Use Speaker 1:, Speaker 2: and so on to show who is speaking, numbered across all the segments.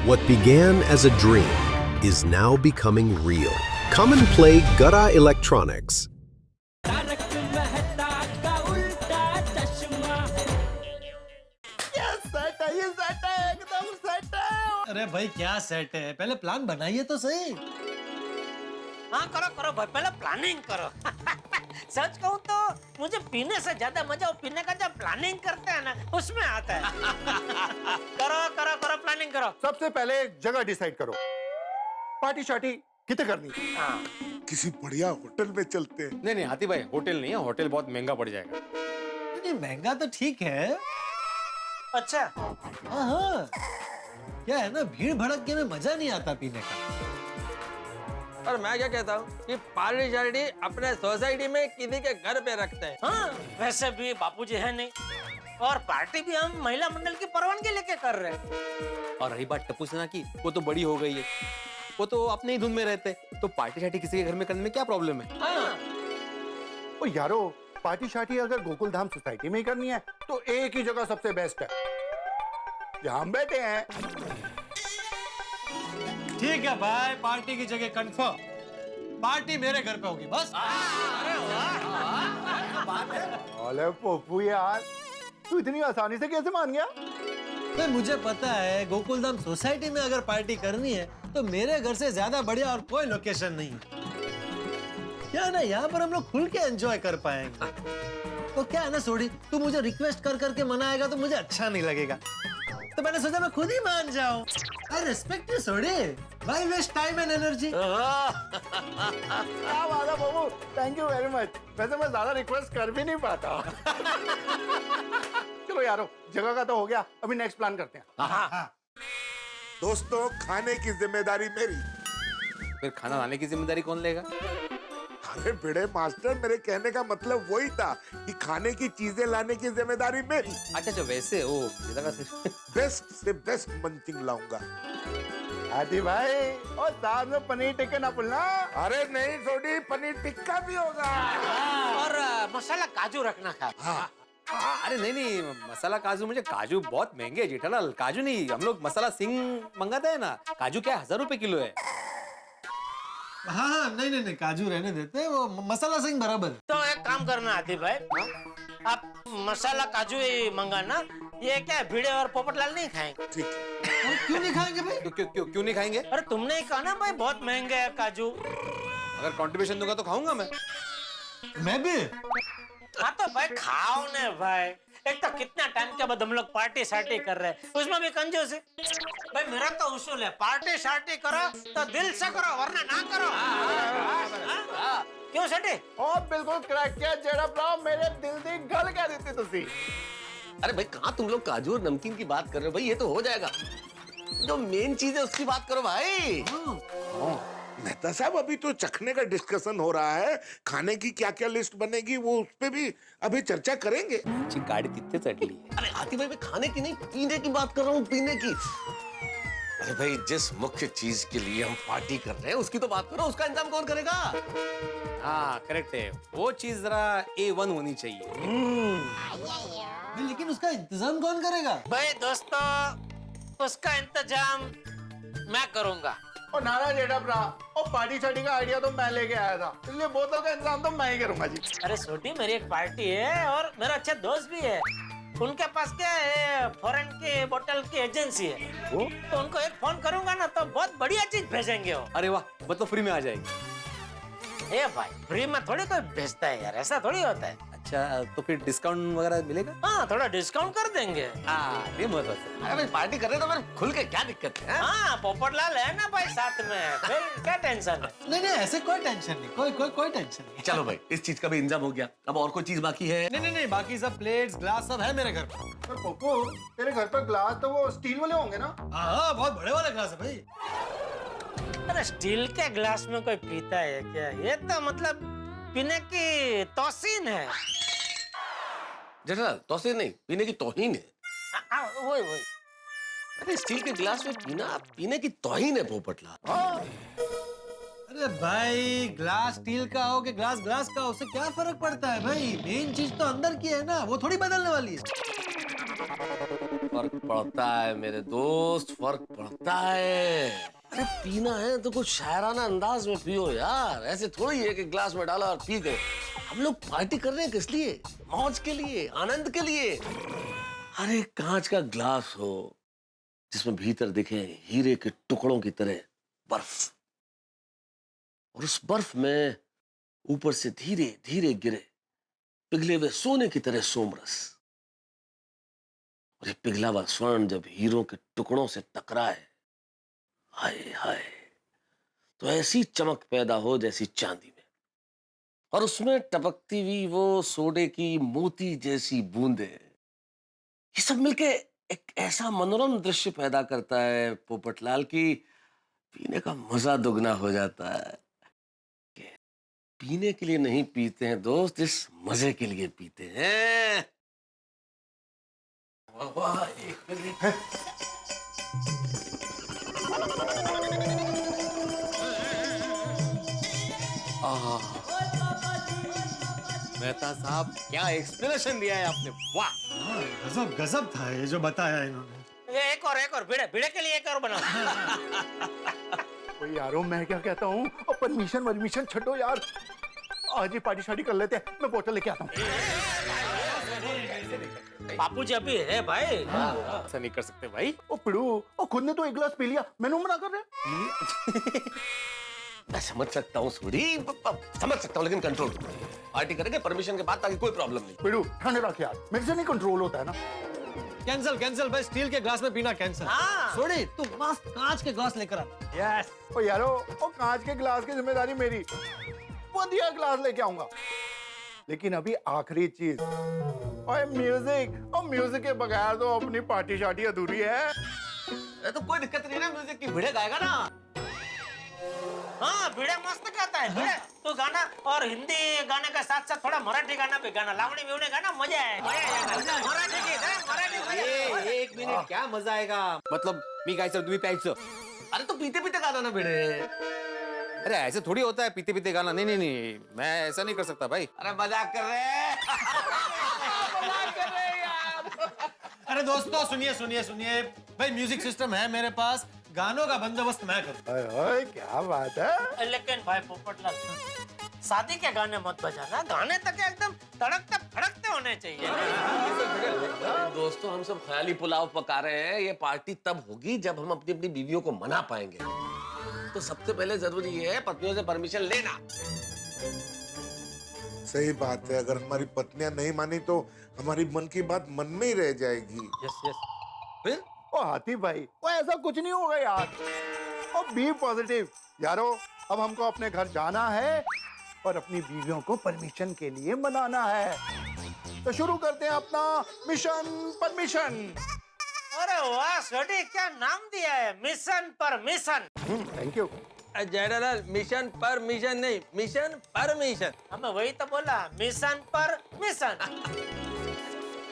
Speaker 1: What began as a dream is now becoming real. Come and play Gada Electronics.
Speaker 2: अरे भाई क्या set है, पहले प्लान बनाइए तो सही।
Speaker 3: हाँ करो करो भाई, पहले प्लानिंग करो। सच कहूँ तो मुझे पीने से ज्यादा मजा वो पीने का जब प्लानिंग करते हैं ना उसमें आता है। करो करो करो प्लानिंग करो।
Speaker 4: सबसे पहले एक जगह डिसाइड करो, पार्टी शार्टी कितने करनी है?
Speaker 3: हाँ।
Speaker 5: किसी बढ़िया होटल में चलते हैं।
Speaker 6: नहीं हाथी भाई, होटल नहीं है, होटल बहुत महंगा पड़ जाएगा।
Speaker 2: नहीं महंगा तो ठीक है।
Speaker 3: अच्छा
Speaker 2: हाँ क्या है ना, भीड़ भड़क में मजा नहीं आता पीने का।
Speaker 7: और मैं क्या कहता हूँ कि पार्टी शार्टी अपने सोसाइटी में किसी के घर पे रखते हैं।
Speaker 3: हाँ वैसे भी बापूजी है नहीं, और पार्टी भी हम महिला मंडल की परवानगी लेके कर रहे हैं।
Speaker 6: और रही बात टप्पू सेना की, वो तो बड़ी हो गई है, वो तो अपने ही धुन में रहते, तो पार्टी शार्टी किसी के घर में करने में क्या प्रॉब्लम है?
Speaker 3: हाँ।
Speaker 4: ओ यारो, पार्टी शार्टी अगर गोकुल धाम सोसाइटी में ही करनी है तो एक ही जगह सबसे बेस्ट है, जहां हम बैठे हैं।
Speaker 2: ठीक है भाई, पार्टी की जगह कंफर्म, पार्टी मेरे घर पे होगी बस।
Speaker 4: अरे पप्पू यार, तू इतनी आसानी से कैसे मान गया?
Speaker 2: भाई मुझे पता है गोकुलधाम सोसाइटी में अगर पार्टी करनी है तो मेरे घर से ज्यादा बढ़िया और कोई लोकेशन नहीं है। क्या ना, यहाँ पर हम लोग खुल के एंजॉय कर पाएंगे। तो क्या है ना सोडी, तू मुझे रिक्वेस्ट कर करके मनाएगा तो मुझे अच्छा नहीं लगेगा, तो मैंने सोचा मैं खुद ही मान जाऊं। I respect you Sodhi, why waste time and energy.
Speaker 4: क्या बात है बाबू, थैंक यू वेरी मच। वैसे मैं ज्यादा रिक्वेस्ट कर भी नहीं पाता। चलो यारो, जगह का तो हो गया, अभी नेक्स्ट प्लान करते हैं।
Speaker 5: दोस्तों, खाने की जिम्मेदारी मेरी।
Speaker 6: फिर खाना लाने की जिम्मेदारी कौन लेगा?
Speaker 5: अरे भिड़े मास्टर, मेरे कहने का मतलब वही था कि खाने की चीजें लाने की जिम्मेदारी मेरी।
Speaker 6: अच्छा वैसे ओ
Speaker 5: बेस्ट से बेस्ट मंचिंग लाऊंगा।
Speaker 4: आदि भाई, और साथ में पनीर टिक्का ना भूलना।
Speaker 5: अरे नहीं छोड़ी, पनीर टिक्का भी होगा।
Speaker 3: और मसाला काजू रखना खा।
Speaker 5: हाँ।
Speaker 6: अरे नहीं, मसाला काजू, मुझे काजू बहुत महंगे है जेठालाल। काजू नहीं, हम लोग मसाला सिंह मंगाते हैं ना, काजू क्या 1000 रुपए किलो है।
Speaker 2: हाँ नहीं काजू रहने देते हैं, वो मसाला सिंह बराबर।
Speaker 3: तो एक काम करना आदि भाई, आप मसाला काजू ही मंगाना। ये क्या है, भिड़े और पोपटलाल नहीं खाएंगे।
Speaker 5: ठीक है।
Speaker 2: क्यों नहीं खाएंगे भाई?
Speaker 6: क्यों नहीं खाएंगे?
Speaker 3: अरे तुमने ही कहा ना भाई बहुत महंगे है काजू।
Speaker 6: अगर कंट्रीब्यूशन दूंगा तो खाऊंगा
Speaker 2: मैं भी।
Speaker 3: हाँ तो भाई खाओ ने भाई, एक तो कितना टाइम के बाद हम लोग पार्टी शार्टी कर रहे हैं, उसमें भी कंजूसी। भाई मेरा तो उसूल है, पार्टी शार्टी करो तो दिल से करो, वरना ना करो। क्यों सेठी?
Speaker 4: और बिल्कुल क्रैक किया जेड़ा ब्रो, मेरे दिल दी गल कह देती तुसी।
Speaker 8: अरे भाई कहाँ तुम लोग काजू और नमकीन की बात कर रहे हो? भाई ये तो हो जाएगा, जो मेन चीज है उसकी बात करो भाई।
Speaker 5: मेहता साहब, अभी तो चखने का डिस्कशन हो रहा है, खाने की क्या क्या लिस्ट बनेगी वो उस पे भी अभी चर्चा करेंगे।
Speaker 6: गाड़ी कितने चढ़ ली?
Speaker 8: अरे हाथी भाई, मैं खाने की नहीं पीने की बात कर रहा हूँ, पीने की। अरे भाई, जिस मुख्य चीज के लिए हम पार्टी कर रहे हैं उसकी तो बात करो, उसका इंतजाम कौन करेगा?
Speaker 6: हाँ करेक्ट है, वो चीज जरा A1 होनी चाहिए।
Speaker 2: लेकिन उसका इंतजाम कौन करेगा?
Speaker 3: भाई दोस्तों, उसका इंतजाम मैं करूंगा।
Speaker 4: और नारा जेड़ा ब्रा, और पार्टी शार्टी का आइडिया तो मैं लेके आया था, इसलिए बोतल का इंतजाम तो मैं ही करूंगा जी।
Speaker 3: अरे छोटी, मेरी एक पार्टी है और मेरा अच्छा दोस्त भी है, उनके पास क्या है, फॉरेन की बोतल की एजेंसी है। तो उनको एक फोन करूंगा ना तो बहुत बढ़िया चीज भेजेंगे वो।
Speaker 6: अरे वाह, वो तो फ्री में आ जाएगी।
Speaker 3: ए भाई, फ्री में थोड़ी कोई भेजता है यार, ऐसा थोड़ी होता है।
Speaker 6: अच्छा तो फिर डिस्काउंट वगैरह मिलेगा?
Speaker 3: हाँ थोड़ा डिस्काउंट कर देंगे।
Speaker 6: हाँ ये महत्व है।
Speaker 8: अरे भाई पार्टी कर रहे तो फिर खुल के क्या दिक्कत है?
Speaker 3: हाँ पोपटलाल है ना भाई साथ में, फिर क्या टेंशन है?
Speaker 2: नहीं ऐसे कोई टेंशन नहीं, कोई टेंशन नहीं।
Speaker 8: चलो भाई, इस चीज का भी इंतजाम हो गया, अब और कोई चीज बाकी है?
Speaker 2: नहीं बाकी सब प्लेट्स ग्लास सब है मेरे घर पर।
Speaker 4: पर पप्पू, तेरे घर पर ग्लास तो वो स्टील वाले होंगे ना?
Speaker 2: हाँ बहुत बड़े वाले ग्लास है भाई।
Speaker 3: अरे स्टील के ग्लास में कोई पीता है क्या? ये तो मतलब पीने की तौसीन है।
Speaker 8: जरा तौसीन नहीं, पीने की तौहीन है।
Speaker 3: वही
Speaker 8: अरे स्टील के गिलास में पीना पीने की तौहीन है पोपटलाल।
Speaker 2: अरे भाई, ग्लास स्टील का हो कि ग्लास का, उससे क्या फर्क पड़ता है भाई? मेन चीज तो अंदर की है ना, वो थोड़ी बदलने वाली है।
Speaker 8: फर्क पड़ता है मेरे दोस्त, फर्क पड़ता है। अरे पीना है तो कुछ शायराना अंदाज में पियो यार, ऐसे थोड़ी है कि ग्लास में डाला और पी गए। हम लोग पार्टी कर रहे हैं किस लिए? मौज के लिए, आनंद के लिए। अरे कांच का ग्लास हो जिसमें भीतर दिखे हीरे के टुकड़ों की तरह बर्फ, और उस बर्फ में ऊपर से धीरे धीरे गिरे पिघले हुए सोने की तरह सोमरस, और ये पिघला हुआ स्वर्ण जब हीरों के टुकड़ों से टकराए, हाय हाय, तो ऐसी चमक पैदा हो जैसी चांदी में, और उसमें टपकती हुई वो सोडे की मोती जैसी बूंदे। ये सब मिलके एक ऐसा मनोरम दृश्य पैदा करता है पोपटलाल की पीने का मजा दुगना हो जाता है। पीने के लिए नहीं पीते हैं दोस्त, इस मजे के लिए पीते हैं। वाह वाह, एक मिनट।
Speaker 6: मेहता साहब, क्या एक्सप्लेनेशन दिया है आपने, वाह।
Speaker 2: गजब गजब था ये जो बताया इन्होंने।
Speaker 3: ये एक और भिड़े भिड़े के लिए एक और बनाओ।
Speaker 4: ओ यारो मैं क्या कहता हूँ, परमिशन छड्डो यार, आज ही पार्टी शार्टी कर लेते हैं। मैं बोतल लेके आता हूँ।
Speaker 3: बापू जी अभी है भाई।
Speaker 6: ऐसा नहीं कर सकते भाई।
Speaker 4: ओ पिड़ू, ओ खुद ने तो एक गिलास पी लिया, मैंने मना कर रहे।
Speaker 8: मैं समझ सकता हूँ सूरी, समझ सकता हूँ, लेकिन कंट्रोल पार्टी करेंगे परमिशन के बाद, ताकि कोई प्रॉब्लम नहीं।
Speaker 4: पिड़ू ठंडे रख यार, मेरे से नहीं कंट्रोल होता है ना।
Speaker 2: कैंसिल भाई, स्टील के ग्लास में पीना कैंसिल।
Speaker 3: हाँ।
Speaker 2: सोडी तू मस्त कांच के ग्लास लेकर आ।
Speaker 4: यस। ओ यारो, ओ कांच के गिलास की जिम्मेदारी मेरी, वो दिया गिलास लेके आऊंगा। लेकिन अभी आखिरी चीज, और म्यूजिक, और म्यूजिक के बगैर तो अपनी पार्टी शार्टी अधूरी है।
Speaker 8: तो कोई दिक्कत नहीं ना, म्यूजिक की भिड़े गाएगा ना।
Speaker 3: हाँ भिड़े मस्त गाता है भिड़े। तो गाना, और हिंदी गाने के साथ साथ थोड़ा मराठी गाना भी गाना, लावणी बिवणी गाना, मजा है। मराठी गीत है, मराठी मजा।
Speaker 6: एक मिनिट, क्या मजा आएगा? मतलब मी गायचं तुम्ही प्यायचं?
Speaker 8: अरे तो पीते पीते गाना ना भिड़े।
Speaker 6: अरे ऐसे थोड़ी होता है पीते पीते गाना। नहीं नहीं नहीं, मैं ऐसा नहीं कर सकता भाई।
Speaker 8: अरे मजाक कर रहे हैं। मजाक कर रहे हैं यार।
Speaker 2: अरे दोस्तों सुनिए भाई, म्यूजिक सिस्टम है मेरे पास, गानों का बंदोबस्त मैं करूँ।
Speaker 4: ओए क्या बात है।
Speaker 3: लेकिन भाई पोपटलाल, शादी के गाने मत बजाना, गाने तक एकदम तड़कते फड़कते होने चाहिए।
Speaker 8: दोस्तों हम सब ख्याली पुलाव पका रहे हैं, ये पार्टी तब होगी जब हम अपनी अपनी बीवियों को मना पाएंगे। तो सबसे पहले जरूरी है पत्नियों से परमिशन लेना।
Speaker 5: सही बात है, अगर हमारी पत्नियां नहीं मानी तो हमारी मन की बात मन में ही रह जाएगी।
Speaker 6: यस।
Speaker 8: फिर
Speaker 4: ओ हाथी भाई, वो ऐसा कुछ नहीं होगा यार। और बी पॉजिटिव यारो, अब हमको अपने घर जाना है और अपनी बीवियों को परमिशन के लिए मनाना है। तो शुरू करते हैं अपना मिशन परमिशन।
Speaker 3: अरे वाह सोडी, क्या नाम दिया है, mission permission.
Speaker 4: Thank you.
Speaker 7: General mission permission नहीं, मिशन परमिशन।
Speaker 3: हमें वही तो बोला, मिशन परमिशन।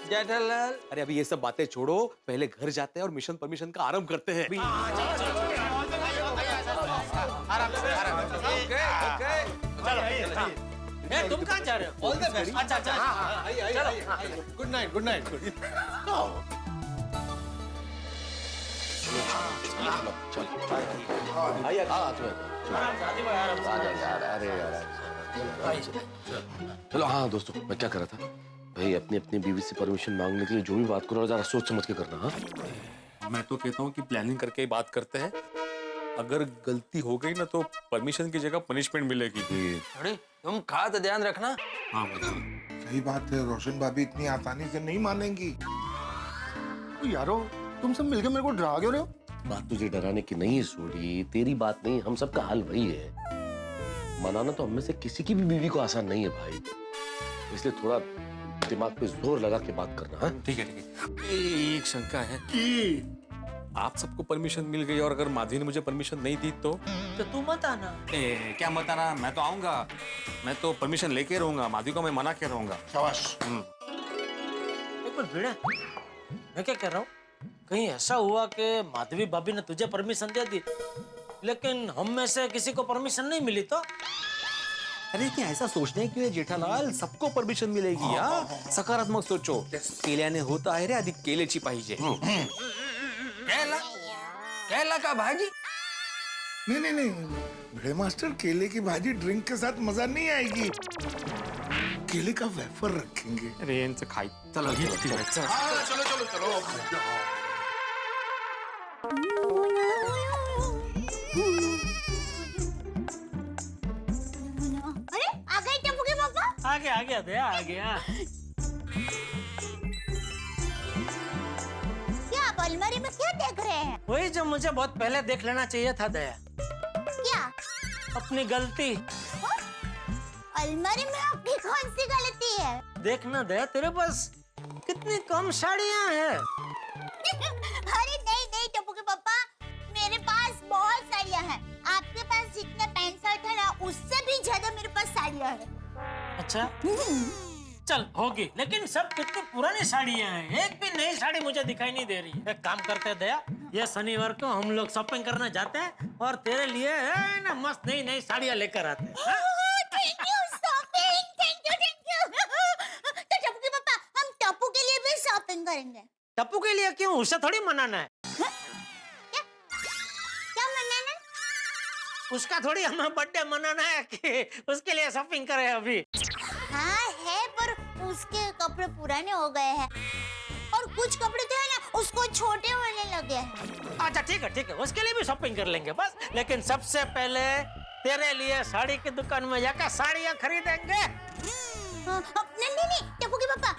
Speaker 7: जेठालाल,
Speaker 6: अरे अभी ये सब बातें छोड़ो, पहले घर जाते हैं और मिशन परमिशन का आरंभ करते हैं।
Speaker 3: ए, तुम कहाँ जा रहे हो?
Speaker 2: All the best.
Speaker 3: अच्छा चलो।
Speaker 2: Good night.
Speaker 8: चलो। हाँ दोस्तों, मैं क्या कर रहा था भाई, अपनी अपनी बीवी से परमिशन मांगने के लिए जो भी बात करो जरा सोच समझ के करना। हाँ
Speaker 6: मैं तो कहता हूँ कि प्लानिंग करके ही बात करते हैं। अगर गलती हो गई ना तो परमिशन की जगह पनिशमेंट मिलेगी।
Speaker 7: अरे तुम खास ध्यान रखना।
Speaker 6: हाँ
Speaker 5: सही बात है, रोशन भाभी इतनी आसानी से नहीं मानेंगी।
Speaker 4: यारो तुम सब मिलकर मेरे को डरा क्यों रहे हो?
Speaker 8: बात तुझे डराने की नहीं है सूरी, तेरी बात नहीं, हम सबका हाल वही है। मनाना तो हम में से किसी की भी बीवी को आसान नहीं है भाई, इसलिए थोड़ा दिमाग पे जोर लगा के बात करना। हाँ
Speaker 6: ठीक है। एक शंका है कि आप सबको परमिशन मिल गई और अगर माधवी ने मुझे परमिशन नहीं दी तो
Speaker 3: तू मत आना।
Speaker 6: क्या मत आना, मैं तो आऊंगा, मैं तो परमिशन लेके रहूंगा, माधवी को मैं मना के रहूंगा।
Speaker 5: शाबाश।
Speaker 3: एक मिनट भिड़े, मैं क्या कह रहा हूँ, कहीं ऐसा हुआ कि माधवी भाभी ने तुझे परमिशन दे दी लेकिन हम में से किसी को परमिशन नहीं मिली तो?
Speaker 6: अरे क्या ऐसा सोचने क्यों है जेठालाल? सबको परमिशन मिलेगी यार. सकारात्मक सोचो. केल्याने होता आहे रे आधी केलेची पाहिजे.
Speaker 7: केला का भाजी?
Speaker 5: नहीं बड़े मास्टर, केले की भाजी ड्रिंक के साथ मजा नहीं आएगी. केले का वेफर रखेंगे.
Speaker 6: अरे यांचं खाई. चला
Speaker 5: चलो.
Speaker 9: अरे आ गए टप्पू के पापा।
Speaker 3: आ गया दया आ गया।
Speaker 9: क्या आप अलमारी में क्या देख रहे हैं?
Speaker 3: वही जो मुझे बहुत पहले देख लेना चाहिए था दया,
Speaker 9: क्या?
Speaker 3: अपनी गलती।
Speaker 9: हाँ? अलमारी में आपकी कौन सी गलती है?
Speaker 3: देखना दया, तेरे पास कितनी कम साड़ियाँ हैं।
Speaker 9: अरे नहीं टप्पू के पापा, मेरे पास बहुत साड़ियाँ हैं। आपके पास जितने पैंट शर्ट है ना, उससे भी ज्यादा मेरे पास साड़ियाँ हैं।
Speaker 3: अच्छा चल होगी, लेकिन सब कितनी पुरानी साड़ियाँ हैं, एक भी नई साड़ी मुझे दिखाई नहीं दे रही। एक काम करते हैं दया, ये शनिवार को हम लोग शॉपिंग करने जाते हैं और तेरे लिए है ना मस्त नई साड़ियाँ लेकर आते हैं। हाँ?
Speaker 9: Thank you shopping, thank you. तो टप्पू के पापा, हम टप्पू के लिए भी शॉपिंग करेंगे।
Speaker 3: टप्पू के लिए क्यों? उसे थोड़ी मनाना है।
Speaker 9: क्या मनाना?
Speaker 3: उसका थोड़ी हमें बर्थडे मनाना है कि उसके लिए शॉपिंग करें अभी।
Speaker 9: हाँ है, पर उसके कपड़े पुराने हो गए हैं और कुछ कपड़े तो है ना उसको छोटे होने लगे हैं।
Speaker 3: अच्छा ठीक है, उसके लिए भी शॉपिंग कर लेंगे बस। लेकिन सबसे पहले तेरे लिए साड़ी की दुकान में जाकर साड़ियाँ खरीदेंगे।
Speaker 9: नहीं टप्पू के पापा,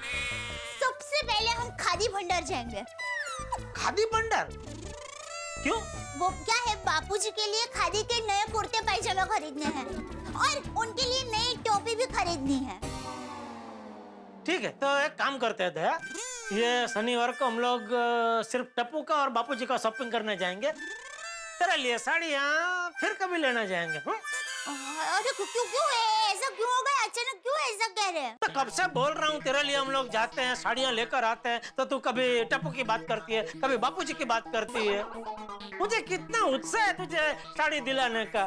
Speaker 9: सबसे पहले हम खादी भंडार जाएंगे।
Speaker 3: खादी भंडार? क्यों?
Speaker 9: वो क्या है, बापूजी के लिए खादी के नए कुर्ते पैजामा खरीदने हैं और उनके लिए नई टोपी भी खरीदनी है।
Speaker 3: ठीक है, तो एक काम करते हैं दया, ये शनिवार को हम लोग सिर्फ टप्पू का और बापूजी का शॉपिंग करने जाएंगे। तेरे लिए साड़ियाँ फिर कभी लेना जाएंगे।
Speaker 9: अरे क्यों ऐसा क्यों हो गया अचानक? क्यों ऐसा कह रहे हैं?
Speaker 3: तो कब से बोल रहा हूँ तेरे लिए हम लोग जाते हैं, साड़ियाँ लेकर आते हैं, तो तू कभी टप्पू की बात करती है, कभी बापूजी की बात करती है। मुझे कितना उत्साह है तुझे साड़ी दिलाने का,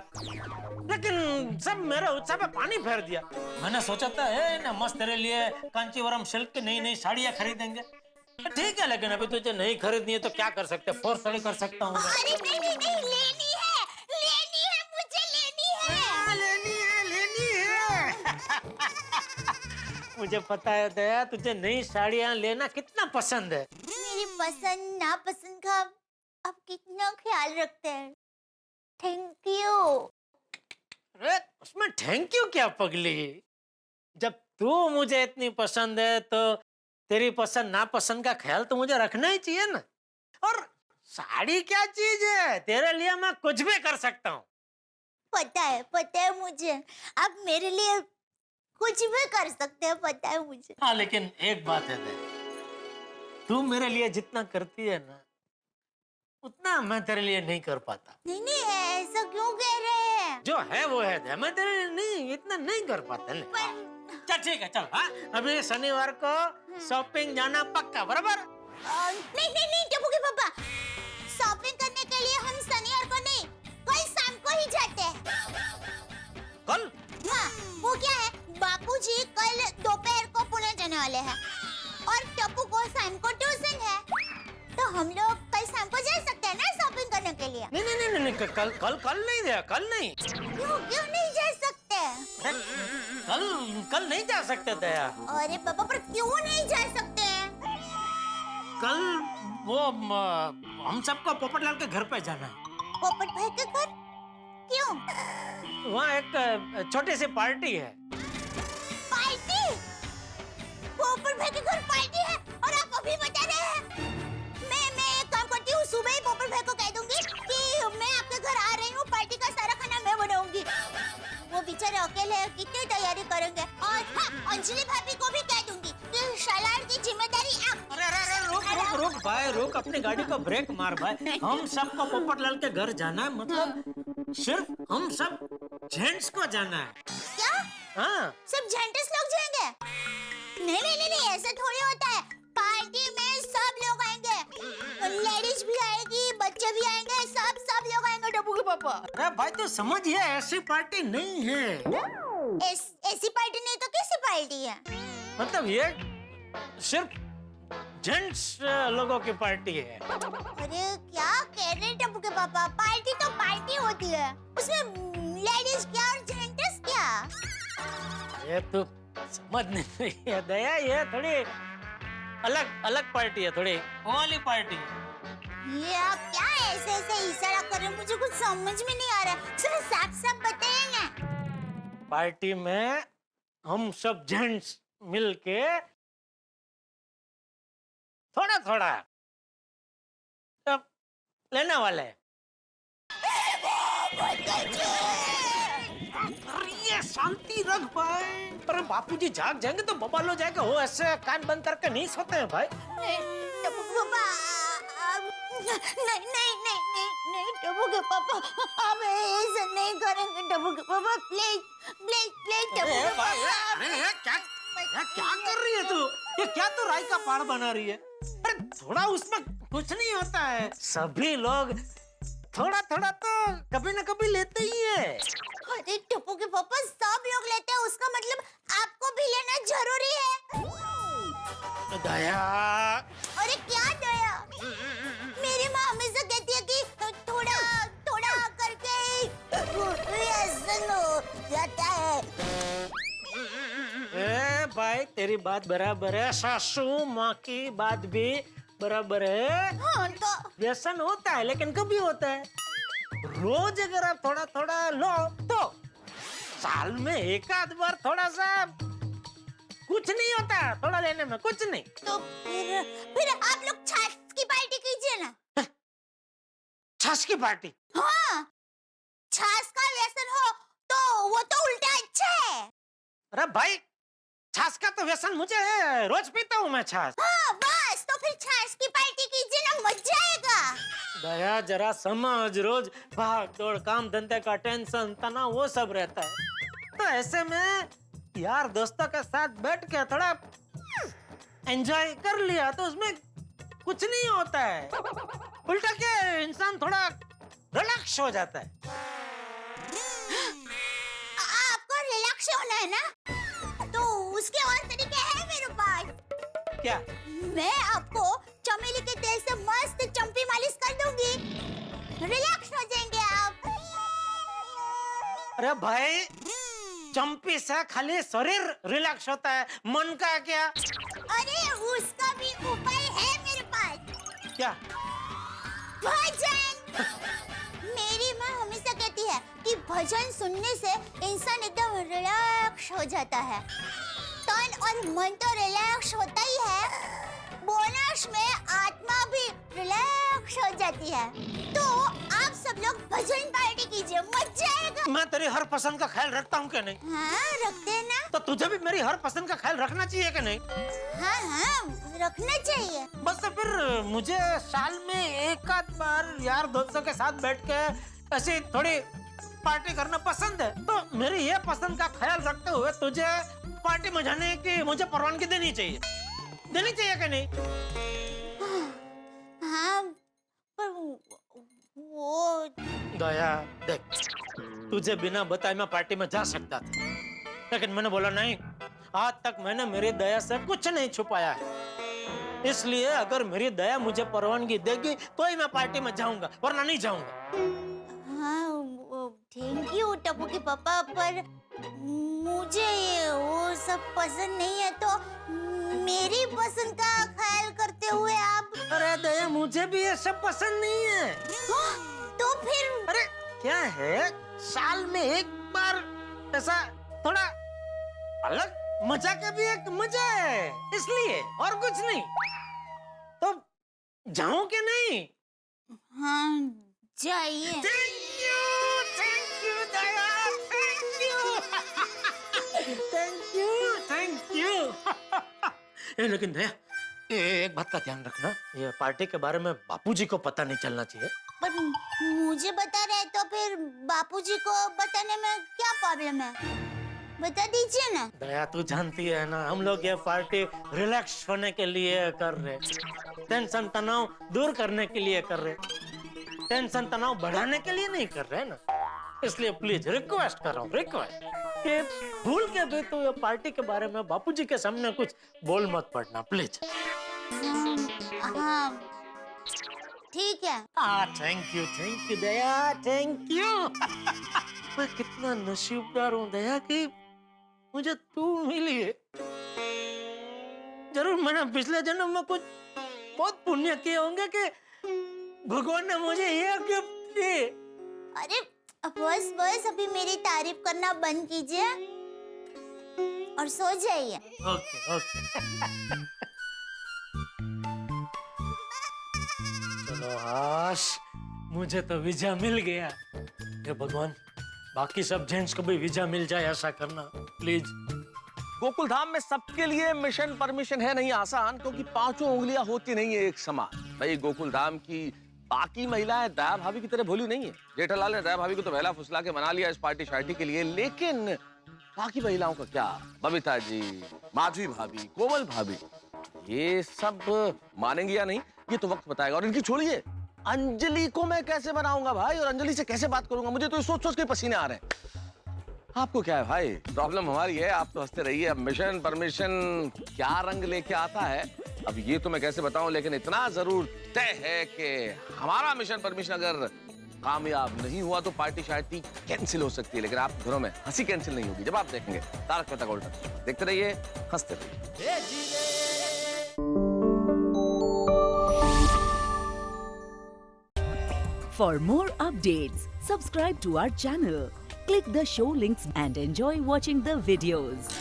Speaker 3: लेकिन सब मेरे उत्साह पे पानी फेर दिया। मैंने सोचा था है ना मस्त तेरे लिए कांचीवरम सिल्क की नई साड़ियाँ खरीदेंगे। ठीक है, लेकिन अभी तुझे नहीं खरीदनी है तो क्या कर सकते, फोर्स थोड़ी कर सकता हूँ।
Speaker 9: अरे नहीं, लेनी है मुझे,
Speaker 3: लेनी है। मुझे पता है दया, तुझे नई साड़ियाँ लेना कितना पसंद है।
Speaker 9: मेरी पसंद नापसंद का आप कितना ख्याल रखते हैं। Thank you.
Speaker 3: अरे उसमें थैंक यू क्या पगली, जब तू मुझे इतनी पसंद है तो तेरी पसंद नापसंद का ख्याल तो मुझे रखना ही चाहिए ना। और साड़ी क्या चीज है, तेरे लिए मैं कुछ भी कर सकता हूँ।
Speaker 9: पता है मुझे, आप मेरे लिए कुछ भी कर सकते हैं, पता है मुझे।
Speaker 3: हाँ, लेकिन एक बात है दया, तू मेरे लिए जितना करती है ना, उतना मैं तेरे लिए नहीं कर पाता।
Speaker 9: नहीं ऐसा क्यों कह रहे हैं?
Speaker 3: जो है वो है दया, मैं तेरे लिए नहीं इतना नहीं कर पाता। चल ठीक है, चल हाँ, अभी शनिवार को शॉपिंग जाना पक्का, बराबर?
Speaker 9: नहीं टप्पू के पापा, शॉपिंग करने के लिए हम शनिवार को नहीं, कल शाम को ही जाते हैं।
Speaker 3: कल?
Speaker 9: हाँ, वो क्या है, बापूजी कल दोपहर को पुणे जाने वाले हैं और टप्पू को शाम को ट्यूशन है, तो हम लोग कल शाम को जा सकते हैं ना शॉपिंग करने के लिए।
Speaker 3: नहीं, कल नहीं दया, कल नहीं।
Speaker 9: क्यों नहीं जा सकते?
Speaker 3: कल नहीं जा सकते दया।
Speaker 9: अरे पापा, पर क्यों नहीं जा सकते?
Speaker 3: कल वो हम सबको पोपटलाल के घर पे जाना है।
Speaker 9: पोपट भाई के घर? क्यों?
Speaker 3: वहाँ एक छोटी सी पार्टी है।
Speaker 9: पार्टी? पोपट भाई के घर पार्टी है और आप अभी बता रहे हैं? मैं एक काम करती हूँ, सुबह ही पोपट भाई को कह दूंगी कि मैं आपके घर आ रही हूँ, पार्टी का सारा खाना मैं बनाऊंगी। वो बेचारे अकेले हैं, कितनी तैयारी करेंगे। और हाँ, अंजलि भाभी को भी कह दूंगी कि सलाद की जिम्मेदारी आप।
Speaker 3: अरे रुक भाई, रुक, अपनी गाड़ी को ब्रेक मार भाई। हम सबको पोपटलाल के घर जाना है, मतलब सिर्फ हम सब जेंट्स को जाना है।
Speaker 9: क्या?
Speaker 3: हाँ,
Speaker 9: सब जेंट्स लोग जाएंगे? नहीं, ऐसा थोड़ी होता है। पार्टी में सब लोग आएंगे, लेडीज भी आएगी, बच्चे भी आएंगे, सब लोग आएंगे टप्पू के पापा।
Speaker 3: अरे भाई तू समझ, ये ऐसी पार्टी नहीं है।
Speaker 9: ऐसी पार्टी नहीं तो कैसी पार्टी है?
Speaker 3: मतलब ये सिर्फ जेंट्स लोगों की पार्टी है।
Speaker 9: अरे क्या कह रहे हैं टप्पू के पापा? पार्टी तो पार्टी होती है, उसमें लेडीज क्या और जेंट्स क्या?
Speaker 3: ये तो समझ नहीं रही है दया, ये थोड़ी अलग अलग पार्टी है, थोड़ी वो वाली पार्टी है।
Speaker 9: ये आप क्या ऐसे ऐसे इशारा कर रहे हैं? मुझे कुछ समझ में नहीं आ रहा है, सिर्फ साफ साफ बताइए ना।
Speaker 3: पार्टी में हम सब जेंट्स मिलके थोड़ा थोड़ा अब लेने वाले हैं। अरे ये शांति रख भाई। अरे बापूजी जाग जाएंगे तो बवाल हो जाएगा। वो ऐसे कान बंद करके नहीं सोते हैं भाई।
Speaker 9: नहीं टप्पू के पापा, नहीं नहीं नहीं नहीं नहीं टप्पू के पापा, आप ऐसा नहीं करेंगे टप्पू के पापा, प्लीज प्लीज प्लीज टप्पू के पापा।
Speaker 3: क्या कर रही है तू? ये क्या तू राई का पहाड़ बना रही है? अरे थोड़ा उसमें कुछ नहीं होता है, सभी लोग थोड़ा थोड़ा तो कभी ना कभी लेते ही है।
Speaker 9: अरे टप्पू के पापा, सब लोग लेते हैं, उसका मतलब आपको भी लेना जरूरी है।
Speaker 3: दया,
Speaker 9: अरे क्या दया? मेरी माँ हमेशा कहती है कि थोड़ा थोड़ा करके व्यसन हो जाता है।
Speaker 3: ए भाई तेरी बात बराबर है, सासू माँ की बात भी बराबर है।
Speaker 9: हाँ तो
Speaker 3: व्यसन होता है लेकिन कभी होता है। रोज अगर आप थोड़ा थोड़ा लो तो साल में एक आध बार थोड़ा सा कुछ नहीं होता, थोड़ा लेने में कुछ नहीं।
Speaker 9: तो फिर आप लोग छाछ की पार्टी कीजिए ना।
Speaker 3: छाछ की पार्टी?
Speaker 9: हाँ, छाछ का व्यसन हो तो वो तो उल्टा अच्छा है।
Speaker 3: अरे भाई छाछ का तो व्यसन मुझे है, रोज पीता हूँ मैं छाछ।
Speaker 9: हाँ बस, तो फिर छाछ की पार्टी कीजिए ना, मजा आएगा।
Speaker 3: दया जरा समझ, रोज भाग दौड़, काम धंधे का टेंशन, तनाव वो सब रहता है। तो ऐसे में यार दोस्तों के साथ बैठ के थोड़ा एंजॉय कर लिया तो उसमें कुछ नहीं होता है, उल्टा के इंसान थोड़ा रिलैक्स हो जाता है।
Speaker 9: आपको रिलैक्स होना है ना, तो उसके और तरीके हैं मेरे पास।
Speaker 3: क्या?
Speaker 9: मैं आपको चमेली के तेल से मस्त चंपी मालिश कर दूंगी, रिलैक्स हो जाएंगे आप।
Speaker 3: अरे भाई चंपी से खाली शरीर रिलैक्स होता है, मन का क्या?
Speaker 9: अरे उसका भी उपाय है मेरे पास।
Speaker 3: क्या?
Speaker 9: भजन। मेरी माँ हमेशा कहती है कि भजन सुनने से इंसान एकदम रिलैक्स हो जाता है। तन और मन तो रिलैक्स होता ही है, बोनस में आत्मा भी रिलैक्स हो जाती है। तो आप सब लोग भजन पार्टी कीजिए, मजा आएगा।
Speaker 3: मैं तेरी हर पसंद का ख्याल रखता हूँ क्या नहीं?
Speaker 9: हाँ रखते हैं ना।
Speaker 3: तो तुझे भी मेरी हर पसंद का ख्याल रखना चाहिए कि नहीं?
Speaker 9: हाँ हाँ रखना चाहिए।
Speaker 3: बस तो फिर मुझे साल में एक आध बार यार दोस्तों के साथ बैठ के ऐसी थोड़ी पार्टी करना पसंद है। तो मेरी ये पसंद का ख्याल रखते हुए तुझे पार्टी में जाने की मुझे परवानगी देनी चाहिए कि नहीं?
Speaker 9: हाँ पर वो
Speaker 3: दया देख, तुझे बिना बताए मैं पार्टी में जा सकता था, लेकिन मैंने बोला नहीं। आज तक मैंने मेरी दया से कुछ नहीं छुपाया है, इसलिए अगर मेरी दया मुझे परवानगी देगी तो ही मैं पार्टी में जाऊंगा, वरना नहीं जाऊंगा।
Speaker 9: हाँ थैंक यू टप्पू के पापा, पर मुझे ये वो सब पसंद नहीं है, तो मेरी पसंद का ख्याल करते हुए आप।
Speaker 3: अरे दया मुझे भी ये सब पसंद नहीं है।
Speaker 9: तो फिर
Speaker 3: अरे क्या है, साल में एक बार ऐसा थोड़ा अलग मजा का भी एक मजा है, इसलिए और कुछ नहीं। तो जाऊं कि नहीं?
Speaker 9: हाँ जाइए।
Speaker 3: Thank you Daya, thank you. लेकिन दया एक बात का ध्यान रखना, ये पार्टी के बारे में बापूजी को पता नहीं चलना चाहिए।
Speaker 9: पर मुझे बता रहे तो फिर बापूजी को बताने में क्या प्रॉब्लम है, बता दीजिए ना।
Speaker 3: दया तू जानती है ना, हम लोग ये पार्टी रिलैक्स होने के लिए कर रहे, टेंशन तनाव दूर करने के लिए कर रहे, टेंशन तनाव बढ़ाने के लिए नहीं कर रहे ना। इसलिए प्लीज रिक्वेस्ट कर रहा हूँ, रिक्वेस्ट कि भूल के भी तो ये पार्टी के बारे में बापूजी के सामने कुछ बोल मत पड़ना प्लीज।
Speaker 9: हाँ ठीक है।
Speaker 3: Thank you Daya, thank you. मैं कितना नसीबदार हूँ दया कि मुझे तू मिली है। जरूर मैंने पिछले जन्म में कुछ बहुत पुण्य किए होंगे कि भगवान ने मुझे ये गिफ्ट दी।
Speaker 9: अरे बस बस अभी मेरी तारीफ करना बंद कीजिए और सो जाइए।
Speaker 3: ओके चलो हाश, मुझे तो वीजा मिल गया। हे भगवान, बाकी सब जेंट्स को भी वीजा मिल जाए ऐसा करना प्लीज।
Speaker 8: गोकुल धाम में सबके लिए मिशन परमिशन है नहीं आसान, क्योंकि पांचों उंगलियां होती नहीं है एक समान। भाई गोकुल धाम की बाकी महिलाएं दया भाभी की तरह भोली नहीं है। जेठालाल ने दया भाभी को तो बहला फुसला के मना लिया इस पार्टी शार्टी के लिए, लेकिन बाकी महिलाओं का क्या? बबीता जी, माधवी भाभी, कोमल भाभी, ये सब मानेंगे या नहीं ये तो वक्त बताएगा। और इनकी छोड़िए, अंजलि को मैं कैसे बनाऊंगा भाई, और अंजलि से कैसे बात करूंगा? मुझे तो सोच सोच के पसीने आ रहे हैं। आपको क्या है भाई, प्रॉब्लम हमारी है, आप तो हंसते रहिए। अब मिशन परमिशन क्या रंग लेके आता है अब ये तो मैं कैसे बताऊं, लेकिन इतना जरूर तय है कि हमारा मिशन परमिशन अगर कामयाब नहीं हुआ तो पार्टी शार्टी कैंसिल हो सकती है। लेकिन आप घरों में हंसी कैंसिल नहीं होगी जब आप देखेंगे तारक मेहता का उल्टा चश्मा। देखते रहिए, हंसते रहिए।
Speaker 10: For more updates, subscribe to our channel, click the show links and enjoy watching the videos.